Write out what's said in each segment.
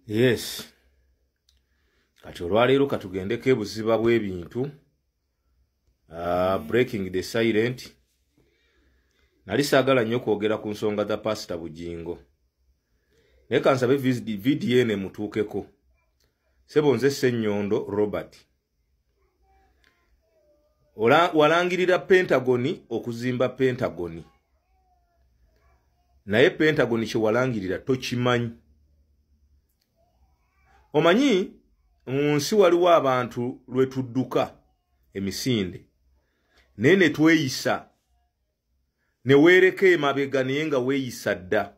Yes. Kati olwaleero katugendeko ebuziba bw'ebintu. Breaking the silent. Nali saagala nnyo kwogera ku nsonga za Pastor Bugingo. Naye kansabe VDN mutuukeko. Sebo nze Ssenyondo Robert. Walangirira Pentagoni okuzimba Pentagoni. Naye Pentagoni kye walangirira tokimanyi. Omanyi munsi waliwo abantu lwe tudduka emisinde. Nene tweyisa. Ne weereka emabega naye nga weeyisa dda.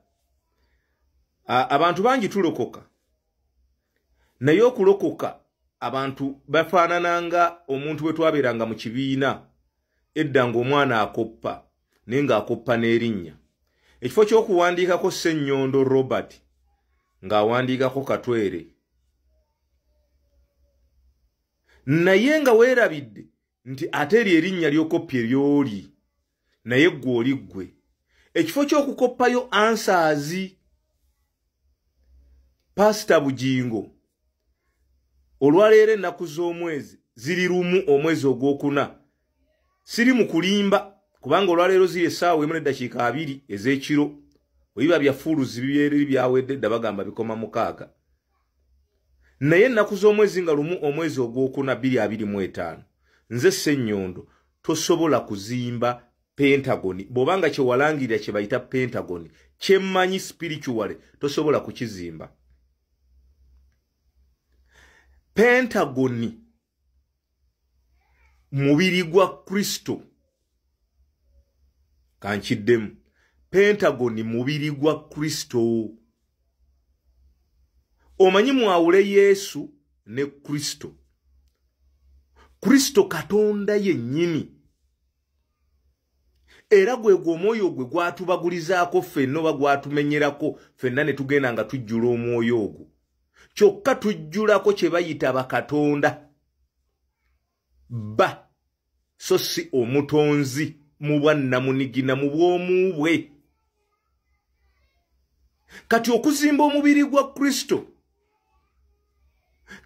Abantu bangi tulokoka. Naye okulokoka abantu bafaanananga omuntu bwe twabeeranga mu kibiina edda ng'omwana akoppa naye ng'akoppa n'erinnya. Ekifo ky'okuwandiikako Ssenyondo Robert ng'awandiikako Katwere. Naye nga weerabidde nti ate erinnya ly'okoppye ly'oli naye ggwe oli ggwe. Ekifo ky'okukoppayo answers Pastor Bugingo olwaleero ennaku z'omwezi ziri lumu omwezi ogwokuna. Siri mu kulimba kubanga olwaleero ziri essaawa emu n'eddakiika 2 ez'ekiro. Oyiba bya fuluzi bibyeri byawedde dda bagamba bikoma 6. Naye ennaku z'omwezi nga lumu omwezi ogwokuna 2025. Nze Ssenyondo tosobola kuzimba Pentagoni. Bw'obanga kye walangirira kye bayita Pentagoni kye mmanyi spiritually tosobola kukizimba. Pentagoni mubiri gwa Kristo. Kankiddemu. Pentagoni mubiri gwa Kristo. Omanyi mwawule Yesu ne Kristo. Kristo Katonda yennyini. Era gwe omwoyo gwe gwatubagulizaako ffenna oba gwatumenyerako ffenna ne tugenda nga tujjula omwoyo ogwo. Kyokka tujjulako kye bayita bakatonda. Ba so si omutonzi mu bwannamunigina mu bw'omu bwe. Kati okuzimba omubiri gwa Kristo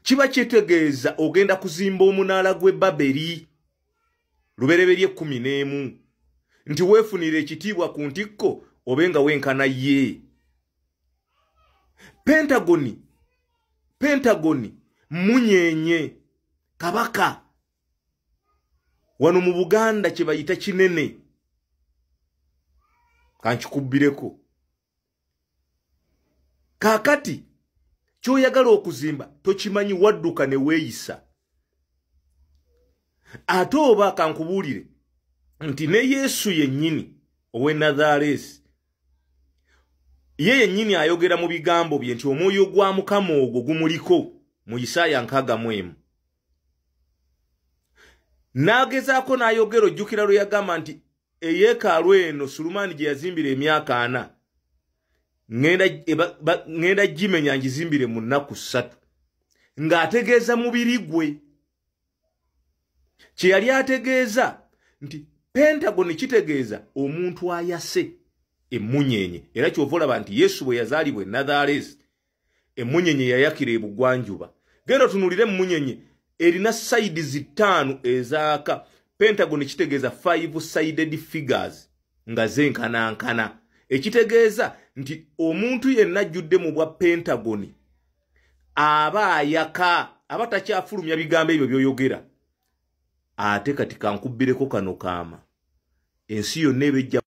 kiba kitegeeza ogenda kuzimba omunaala gw'e Baberi Lubereberye 11 nti weefunire ekitiibwa ku ntikko obenga wenkana ye. Pentagoni munyenye kabaka wano mu Buganda kye bayita kinene. Kankikubbireko. Kaakati ky'oyagala okuzimba tokimanyi wadduka ne weeyisa. Ate oba kankubuulire nti ne Yesu yennyini ow'e Nazaresi ye yennyini ayogera mu bigambo bye nti omwoyo gwa Mukama ogwo gumuliko mu Isaaya 61. N'agezaako n'ayogera ojjukira lwe yagamba nti eyeekaalu eno Sulumani gye yazimbira emyaka 4 ngenda gimenya ngizimbire mu nnaku 3 ng'ategeeza mubiri gwe. Kye yali ategeeza nti Pentagoni kitegeeza omuntu ayase emunyenye. Era ky'ova olaba nti Yesu bwe yazaalibwa e Nazaresi emunyenye yayakira ebugwanjuba. Genda tunulire emunyenye erina sides 5 ezaaka. Pentagoni kitegeeza 5-sided figures nga zenkanankana. Ekitegeeza nti omuntu yenna ajjudde mu bwa Pentagoni aba ayaka aba takyafulumya bigambo ebyo by'oyogera. Ate kati kankubbireko kano kaama ensi yonna ebejja